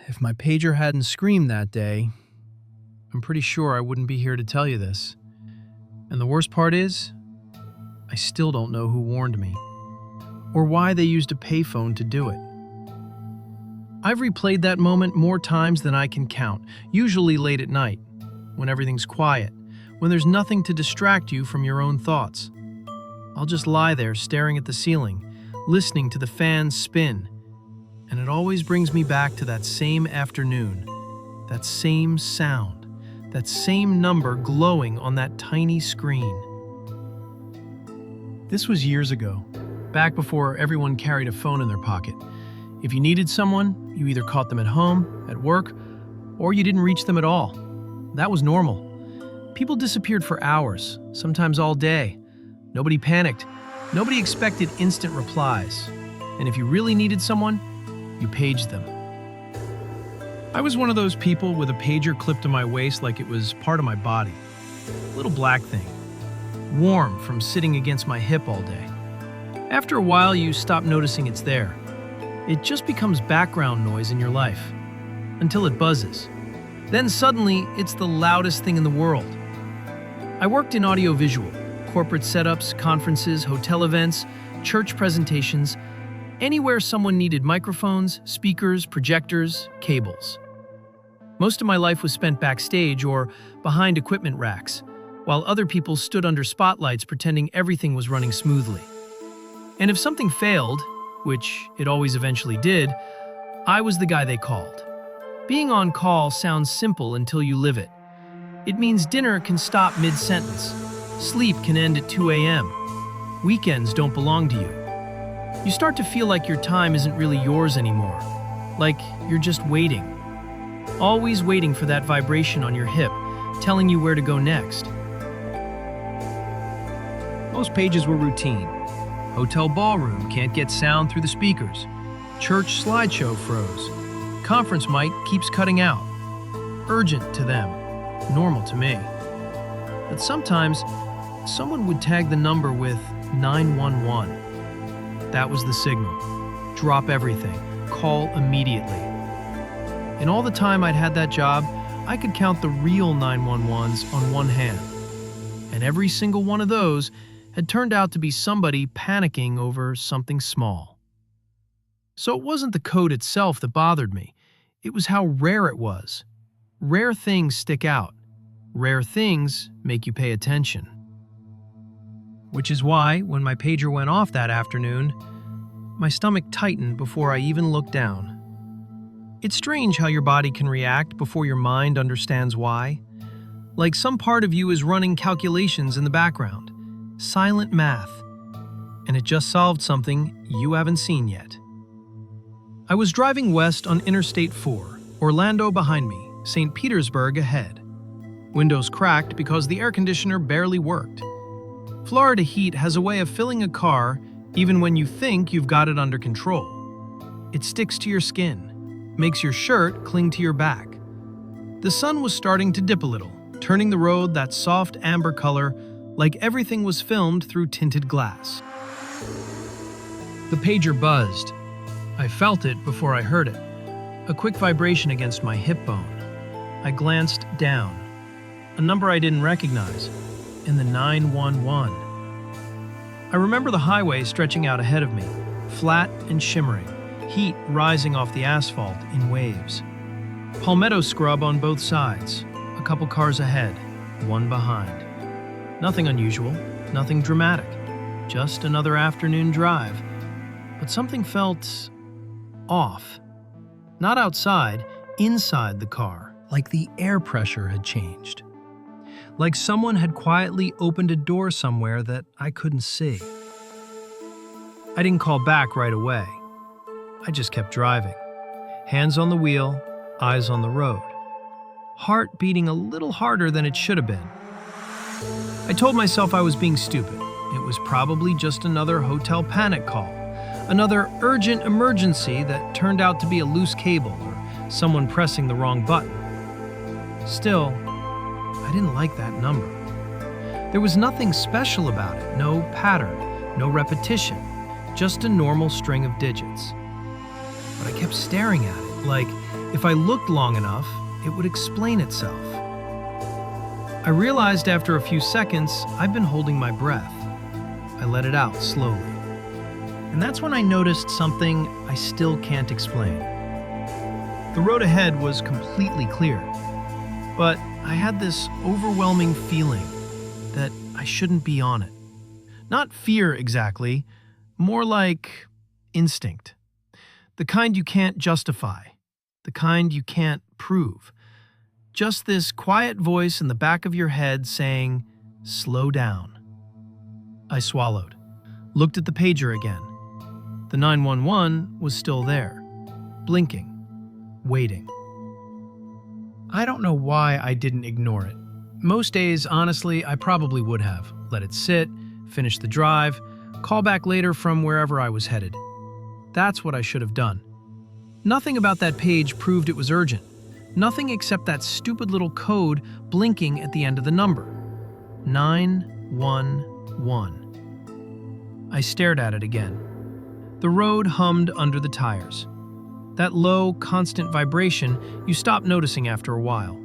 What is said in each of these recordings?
If my pager hadn't screamed that day, I'm pretty sure I wouldn't be here to tell you this. And the worst part is, I still don't know who warned me, or why they used a payphone to do it. I've replayed that moment more times than I can count, usually late at night, when everything's quiet, when there's nothing to distract you from your own thoughts. I'll just lie there staring at the ceiling, listening to the fans spin, and it always brings me back to that same afternoon, that same sound, that same number glowing on that tiny screen. This was years ago, back before everyone carried a phone in their pocket. If you needed someone, you either caught them at home, at work, or you didn't reach them at all. That was normal. People disappeared for hours, sometimes all day. Nobody panicked. Nobody expected instant replies. And if you really needed someone, you paged them. I was one of those people with a pager clipped to my waist like it was part of my body. A little black thing, warm from sitting against my hip all day. After a while, you stop noticing it's there. It just becomes background noise in your life, until it buzzes. Then suddenly, it's the loudest thing in the world. I worked in audiovisual, corporate setups, conferences, hotel events, church presentations, anywhere someone needed microphones, speakers, projectors, cables. Most of my life was spent backstage or behind equipment racks, while other people stood under spotlights pretending everything was running smoothly. And if something failed, which it always eventually did, I was the guy they called. Being on call sounds simple until you live it. It means dinner can stop mid-sentence. Sleep can end at 2 a.m. Weekends don't belong to you. You start to feel like your time isn't really yours anymore. Like you're just waiting. Always waiting for that vibration on your hip, telling you where to go next. Most pages were routine. Hotel ballroom can't get sound through the speakers. Church slideshow froze. Conference mic keeps cutting out. Urgent to them, normal to me. But sometimes, someone would tag the number with 911. That was the signal. Drop everything. Call immediately. In all the time I'd had that job, I could count the real 911s on one hand. And every single one of those had turned out to be somebody panicking over something small. So it wasn't the code itself that bothered me. It was how rare it was. Rare things stick out. Rare things make you pay attention. Which is why, when my pager went off that afternoon, my stomach tightened before I even looked down. It's strange how your body can react before your mind understands why. Like some part of you is running calculations in the background. Silent math, and it just solved something you haven't seen yet. I was driving west on Interstate 4, Orlando behind me, St. Petersburg ahead. Windows cracked because the air conditioner barely worked. Florida heat has a way of filling a car even when you think you've got it under control. It sticks to your skin, makes your shirt cling to your back. The sun was starting to dip a little, turning the road that soft amber color like everything was filmed through tinted glass. The pager buzzed. I felt it before I heard it. A quick vibration against my hip bone. I glanced down. A number I didn't recognize. And the 911. I remember the highway stretching out ahead of me, flat and shimmering, heat rising off the asphalt in waves. Palmetto scrub on both sides, a couple cars ahead, one behind. Nothing unusual, nothing dramatic, just another afternoon drive. But something felt off. Not outside, inside the car, like the air pressure had changed. Like someone had quietly opened a door somewhere that I couldn't see. I didn't call back right away. I just kept driving. Hands on the wheel, eyes on the road. Heart beating a little harder than it should have been. I told myself I was being stupid. It was probably just another hotel panic call, another urgent emergency that turned out to be a loose cable or someone pressing the wrong button. Still, I didn't like that number. There was nothing special about it, no pattern, no repetition, just a normal string of digits. But I kept staring at it, like if I looked long enough, it would explain itself. I realized after a few seconds I'd been holding my breath. I let it out slowly. And that's when I noticed something I still can't explain. The road ahead was completely clear, but I had this overwhelming feeling that I shouldn't be on it. Not fear exactly, more like instinct. The kind you can't justify, the kind you can't prove. Just this quiet voice in the back of your head saying, "Slow down." I swallowed, looked at the pager again. The 911 was still there, blinking, waiting. I don't know why I didn't ignore it. Most days, honestly, I probably would have. Let it sit, finish the drive, call back later from wherever I was headed. That's what I should have done. Nothing about that page proved it was urgent. Nothing except that stupid little code blinking at the end of the number. 911. I stared at it again. The road hummed under the tires. That low, constant vibration you stop noticing after a while.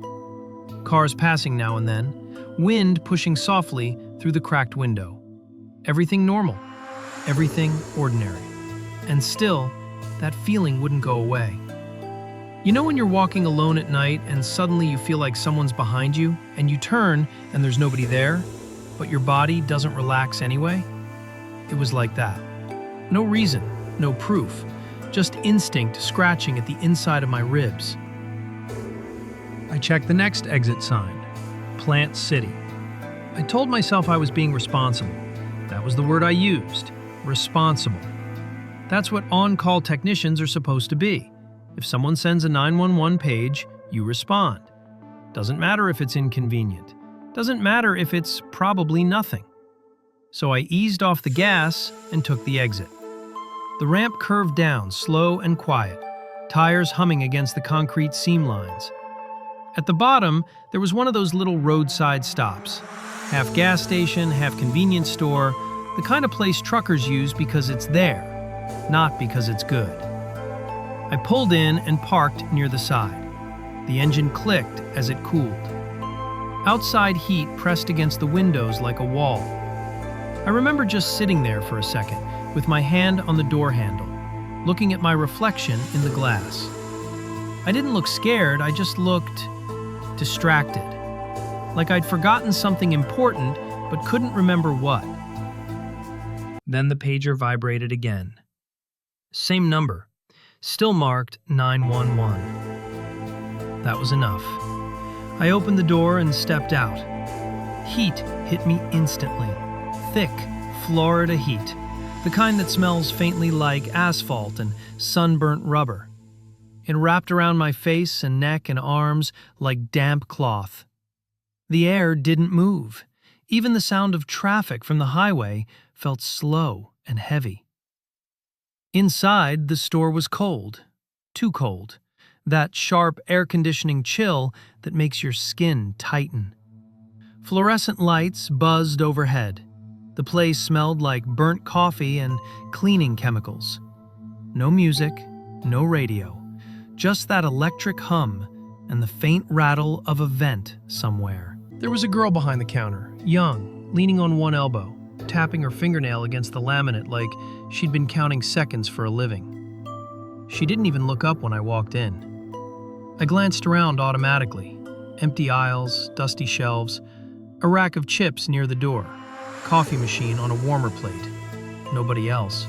Cars passing now and then, wind pushing softly through the cracked window. Everything normal, everything ordinary. And still, that feeling wouldn't go away. You know when you're walking alone at night and suddenly you feel like someone's behind you and you turn and there's nobody there, but your body doesn't relax anyway? It was like that. No reason, no proof, just instinct scratching at the inside of my ribs. I checked the next exit sign, Plant City. I told myself I was being responsible. That was the word I used, responsible. That's what on-call technicians are supposed to be. If someone sends a 911 page, you respond. Doesn't matter if it's inconvenient. Doesn't matter if it's probably nothing. So I eased off the gas and took the exit. The ramp curved down, slow and quiet, tires humming against the concrete seam lines. At the bottom, there was one of those little roadside stops. Half gas station, half convenience store, the kind of place truckers use because it's there, not because it's good. I pulled in and parked near the side. The engine clicked as it cooled. Outside heat pressed against the windows like a wall. I remember just sitting there for a second, with my hand on the door handle, looking at my reflection in the glass. I didn't look scared, I just looked distracted. Like I'd forgotten something important, but couldn't remember what. Then the pager vibrated again. Same number, still marked 911. That was enough. I opened the door and stepped out. Heat hit me instantly. Thick, Florida heat. The kind that smells faintly like asphalt and sunburnt rubber. It wrapped around my face and neck and arms like damp cloth. The air didn't move. Even the sound of traffic from the highway felt slow and heavy. Inside, the store was cold. Too cold. That sharp air conditioning chill that makes your skin tighten. Fluorescent lights buzzed overhead. The place smelled like burnt coffee and cleaning chemicals. No music, no radio, just that electric hum and the faint rattle of a vent somewhere. There was a girl behind the counter, young, leaning on one elbow, tapping her fingernail against the laminate like she'd been counting seconds for a living. She didn't even look up when I walked in. I glanced around automatically. Empty aisles, dusty shelves, a rack of chips near the door, coffee machine on a warmer plate. Nobody else.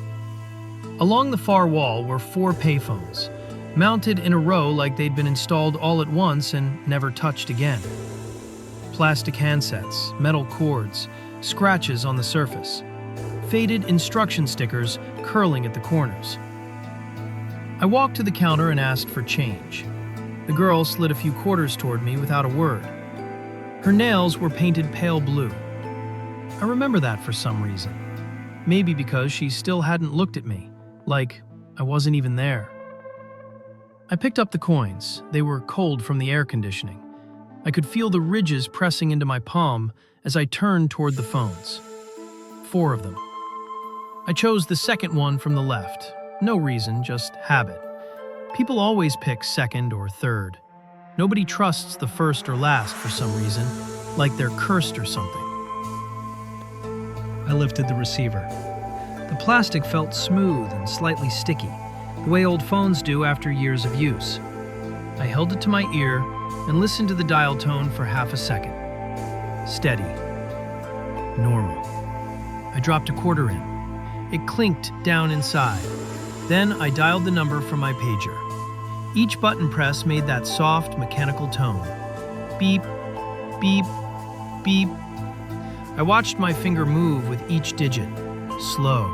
Along the far wall were 4 payphones, mounted in a row like they'd been installed all at once and never touched again. Plastic handsets, metal cords, scratches on the surface, faded instruction stickers curling at the corners. I walked to the counter and asked for change. The girl slid a few quarters toward me without a word. Her nails were painted pale blue. I remember that for some reason. Maybe because she still hadn't looked at me, like I wasn't even there. I picked up the coins. They were cold from the air conditioning. I could feel the ridges pressing into my palm as I turned toward the phones. 4 of them. I chose the second one from the left. No reason, just habit. People always pick second or third. Nobody trusts the first or last for some reason, like they're cursed or something. I lifted the receiver. The plastic felt smooth and slightly sticky, the way old phones do after years of use. I held it to my ear and listened to the dial tone for half a second. Steady. Normal. I dropped a quarter in. It clinked down inside. Then I dialed the number from my pager. Each button press made that soft, mechanical tone. Beep, beep, beep. I watched my finger move with each digit. Slow,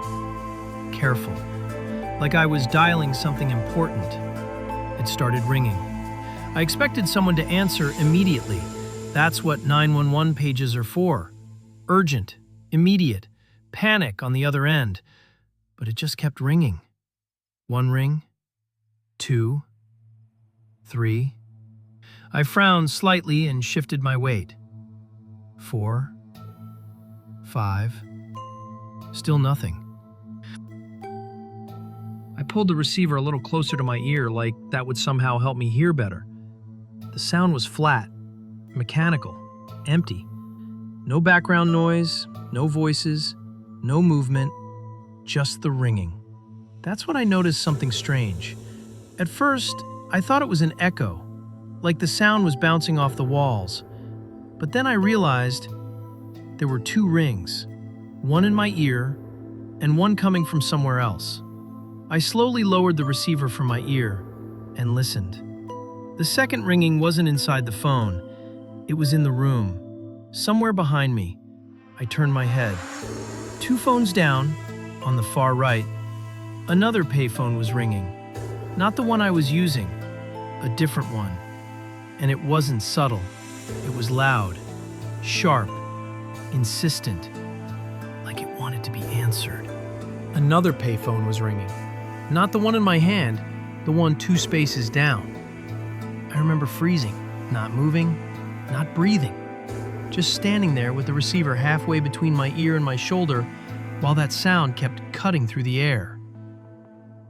careful, like I was dialing something important. It started ringing. I expected someone to answer immediately. That's what 911 pages are for. Urgent, immediate, panic on the other end. But it just kept ringing. One ring, two, three. I frowned slightly and shifted my weight. 4, 5. Still nothing. I pulled the receiver a little closer to my ear, like that would somehow help me hear better. The sound was flat, mechanical, empty. No background noise, no voices, no movement, just the ringing. That's when I noticed something strange. At first, I thought it was an echo, like the sound was bouncing off the walls. But then I realized there were 2 rings, one in my ear and one coming from somewhere else. I slowly lowered the receiver from my ear and listened. The second ringing wasn't inside the phone. It was in the room, somewhere behind me. I turned my head. 2 phones down, on the far right, another payphone was ringing. Not the one I was using, a different one. And it wasn't subtle. It was loud, sharp, insistent, like it wanted to be answered. Another payphone was ringing. Not the one in my hand, the one 2 spaces down. I remember freezing, not moving, not breathing. Just standing there with the receiver halfway between my ear and my shoulder while that sound kept cutting through the air.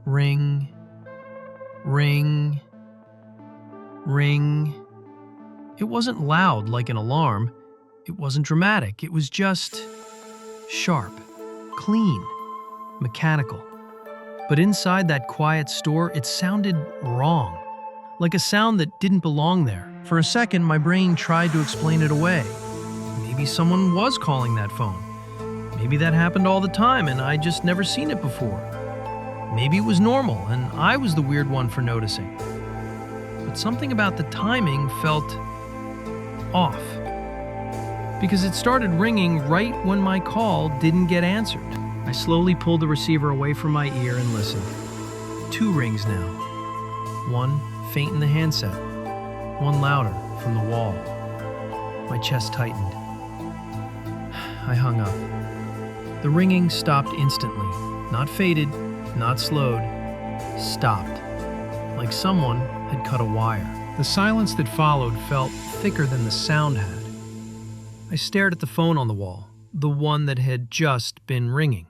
Ring, ring, ring. It wasn't loud like an alarm. It wasn't dramatic. It was just sharp, clean, mechanical. But inside that quiet store, it sounded wrong, like a sound that didn't belong there. For a second, my brain tried to explain it away. Maybe someone was calling that phone. Maybe that happened all the time and I just never seen it before. Maybe it was normal and I was the weird one for noticing. But something about the timing felt off, because it started ringing right when my call didn't get answered. I slowly pulled the receiver away from my ear and listened. 2 rings now. One faint in the handset, one louder from the wall. My chest tightened. I hung up. The ringing stopped instantly. Not faded, not slowed. Stopped. Like someone had cut a wire. The silence that followed felt thicker than the sound had. I stared at the phone on the wall, the one that had just been ringing.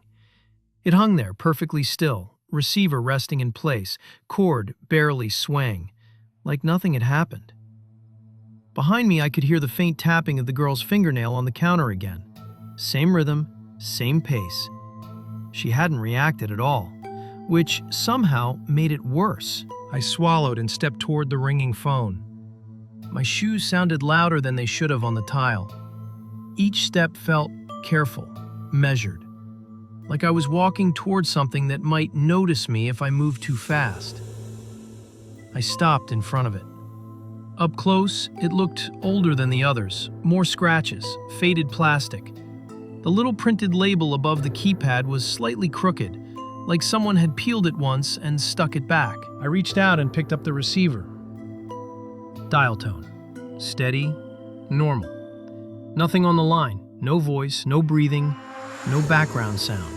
It hung there perfectly still, receiver resting in place, cord barely swaying, like nothing had happened. Behind me, I could hear the faint tapping of the girl's fingernail on the counter again. Same rhythm, same pace. She hadn't reacted at all, which somehow made it worse. I swallowed and stepped toward the ringing phone. My shoes sounded louder than they should have on the tile. Each step felt careful, measured, like I was walking toward something that might notice me if I moved too fast. I stopped in front of it. Up close, it looked older than the others, more scratches, faded plastic. The little printed label above the keypad was slightly crooked, like someone had peeled it once and stuck it back. I reached out and picked up the receiver. Dial tone. Steady, normal. Nothing on the line, no voice, no breathing, no background sound.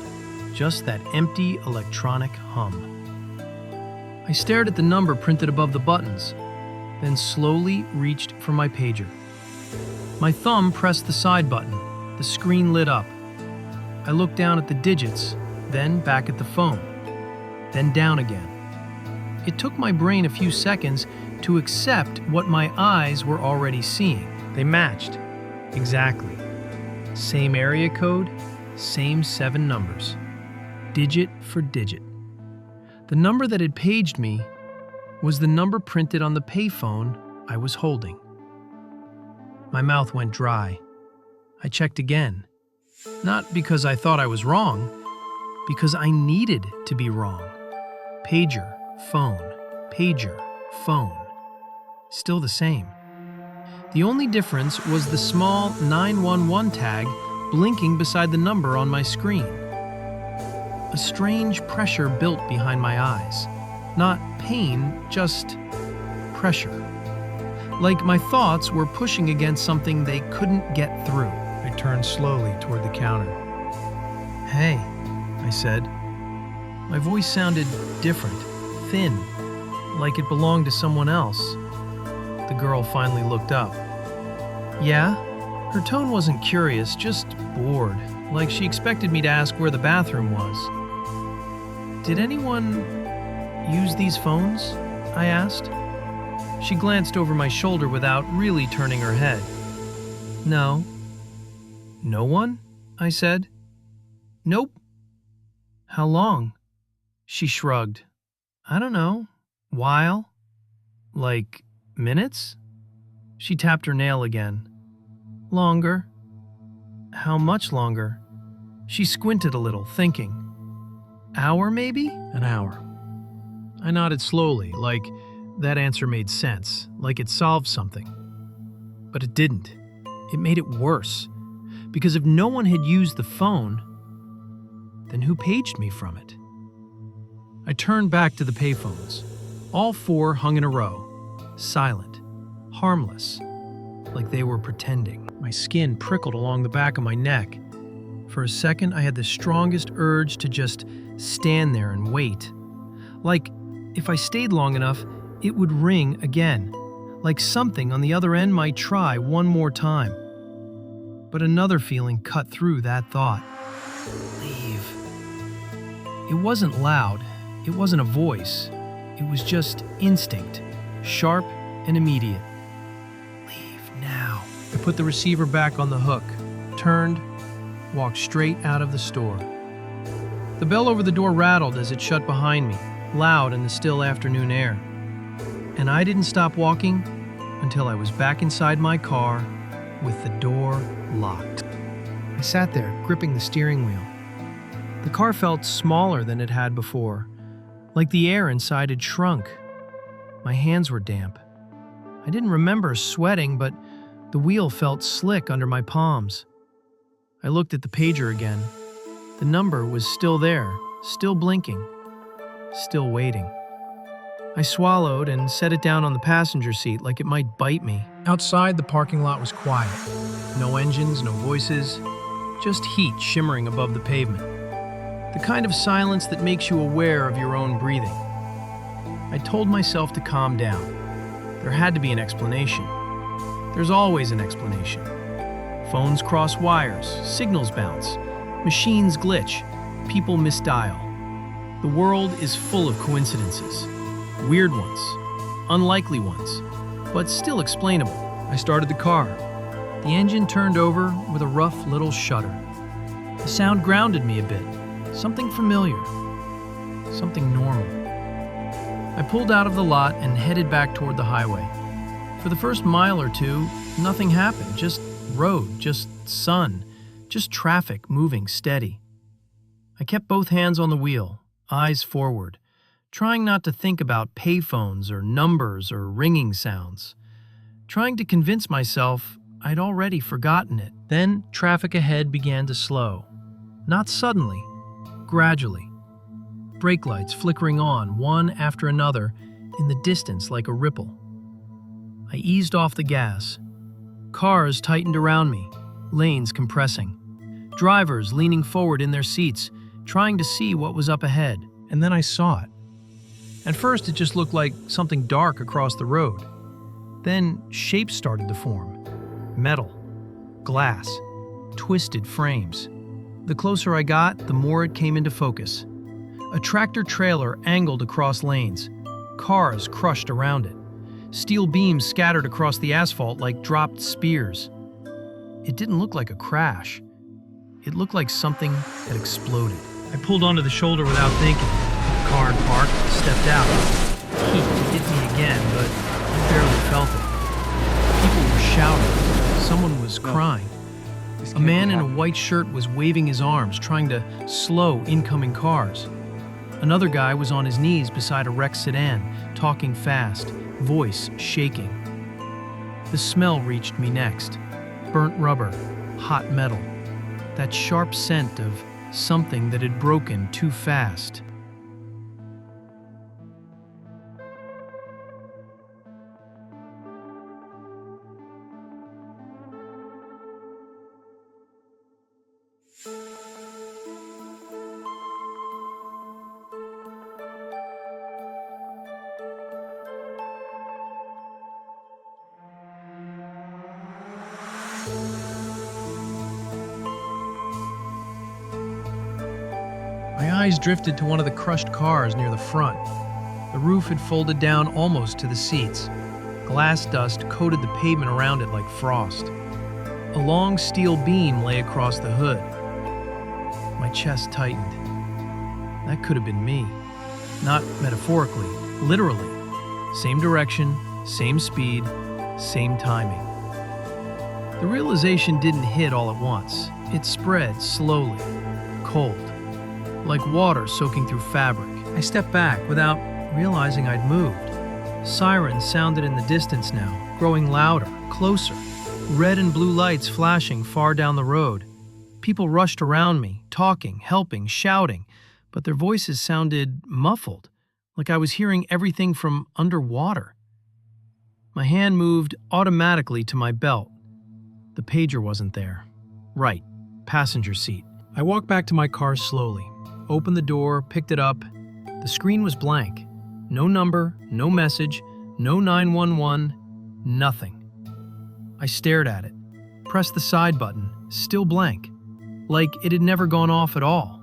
Just that empty electronic hum. I stared at the number printed above the buttons, then slowly reached for my pager. My thumb pressed the side button. The screen lit up. I looked down at the digits, then back at the phone, then down again. it took my brain a few seconds to accept what my eyes were already seeing. They matched. Exactly. Same area code, same 7 numbers. Digit for digit. The number that had paged me was the number printed on the payphone I was holding. My mouth went dry. I checked again. Not because I thought I was wrong, because I needed to be wrong. Pager, phone, pager, phone. Still the same. The only difference was the small 911 tag blinking beside the number on my screen. A strange pressure built behind my eyes. Not pain, just pressure. Like my thoughts were pushing against something they couldn't get through. I turned slowly toward the counter. "Hey," I said. My voice sounded different, thin, like it belonged to someone else. The girl finally looked up. "Yeah?" Her tone wasn't curious, just bored, like she expected me to ask where the bathroom was. "Did anyone use these phones?" I asked. She glanced over my shoulder without really turning her head. "No." "No one?" I said. "Nope." "How long?" She shrugged. "I don't know. While? Like minutes?" She tapped her nail again. "Longer." "How much longer?" She squinted a little, thinking. "Hour, maybe?" "An hour." I nodded slowly, like that answer made sense, like it solved something. But it didn't. It made it worse. Because if no one had used the phone, then who paged me from it? I turned back to the payphones. All 4 hung in a row, silent, harmless, like they were pretending. My skin prickled along the back of my neck. For a second, I had the strongest urge to just stand there and wait. Like, if I stayed long enough, it would ring again. Like something on the other end might try one more time. But another feeling cut through that thought. Leave. It wasn't loud. It wasn't a voice. It was just instinct, sharp and immediate. Leave now. I put the receiver back on the hook, turned, walked straight out of the store. The bell over the door rattled as it shut behind me, loud in the still afternoon air. And I didn't stop walking until I was back inside my car with the door locked. I sat there, gripping the steering wheel. The car felt smaller than it had before, like the air inside had shrunk. My hands were damp. I didn't remember sweating, but the wheel felt slick under my palms. I looked at the pager again. The number was still there, still blinking, still waiting. I swallowed and set it down on the passenger seat like it might bite me. Outside, the parking lot was quiet. No engines, no voices, just heat shimmering above the pavement. The kind of silence that makes you aware of your own breathing. I told myself to calm down. There had to be an explanation. There's always an explanation. Phones cross wires, signals bounce, machines glitch, people misdial. The world is full of coincidences. Weird ones, unlikely ones, but still explainable. I started the car. The engine turned over with a rough little shudder. The sound grounded me a bit. Something familiar. Something normal. I pulled out of the lot and headed back toward the highway. For the first mile or two, nothing happened. Just road, just sun, just traffic moving steady. I kept both hands on the wheel, eyes forward, trying not to think about payphones or numbers or ringing sounds. Trying to convince myself I'd already forgotten it. Then traffic ahead began to slow. Not suddenly, gradually. Brake lights flickering on, one after another, in the distance like a ripple. I eased off the gas. Cars tightened around me, lanes compressing. Drivers leaning forward in their seats, trying to see what was up ahead. And then I saw it. At first, it just looked like something dark across the road. Then shapes started to form. Metal, glass, twisted frames. The closer I got, the more it came into focus. A tractor trailer angled across lanes. cars crushed around it. Steel beams scattered across the asphalt like dropped spears. It didn't look like a crash. It looked like something had exploded. I pulled onto the shoulder without thinking. The car had parked, stepped out. Heat hit me again, but I barely felt it. People were shouting. Someone was crying. A man in a white shirt was waving his arms, trying to slow incoming cars. Another guy was on his knees beside a wrecked sedan, talking fast, voice shaking. The smell reached me next. Burnt rubber, hot metal. That sharp scent of something that had broken too fast. My eyes drifted to one of the crushed cars near the front. The roof had folded down almost to the seats. Glass dust coated the pavement around it like frost. A long steel beam lay across the hood. My chest tightened. That could have been me. Not metaphorically, literally. Same direction, same speed, same timing. The realization didn't hit all at once. It spread slowly, cold, like water soaking through fabric. I stepped back without realizing I'd moved. Sirens sounded in the distance now, growing louder, closer. Red and blue lights flashing far down the road. People rushed around me, talking, helping, shouting, but their voices sounded muffled, like I was hearing everything from underwater. My hand moved automatically to my belt. The pager wasn't there. Right, passenger seat. I walked back to my car slowly, opened the door, picked it up. The screen was blank. No number, no message, no 911, nothing. I stared at it, pressed the side button, still blank, like it had never gone off at all.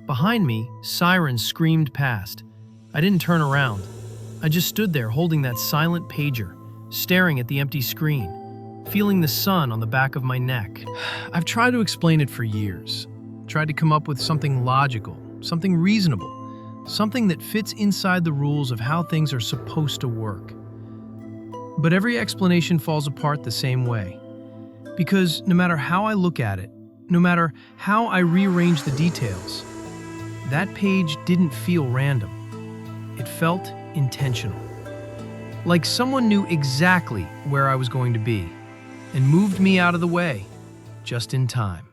Behind me, sirens screamed past. I didn't turn around. I just stood there holding that silent pager, staring at the empty screen, feeling the sun on the back of my neck. I've tried to explain it for years. Tried to come up with something logical, something reasonable, something that fits inside the rules of how things are supposed to work. But every explanation falls apart the same way. Because no matter how I look at it, no matter how I rearrange the details, that page didn't feel random. It felt intentional. Like someone knew exactly where I was going to be and moved me out of the way just in time.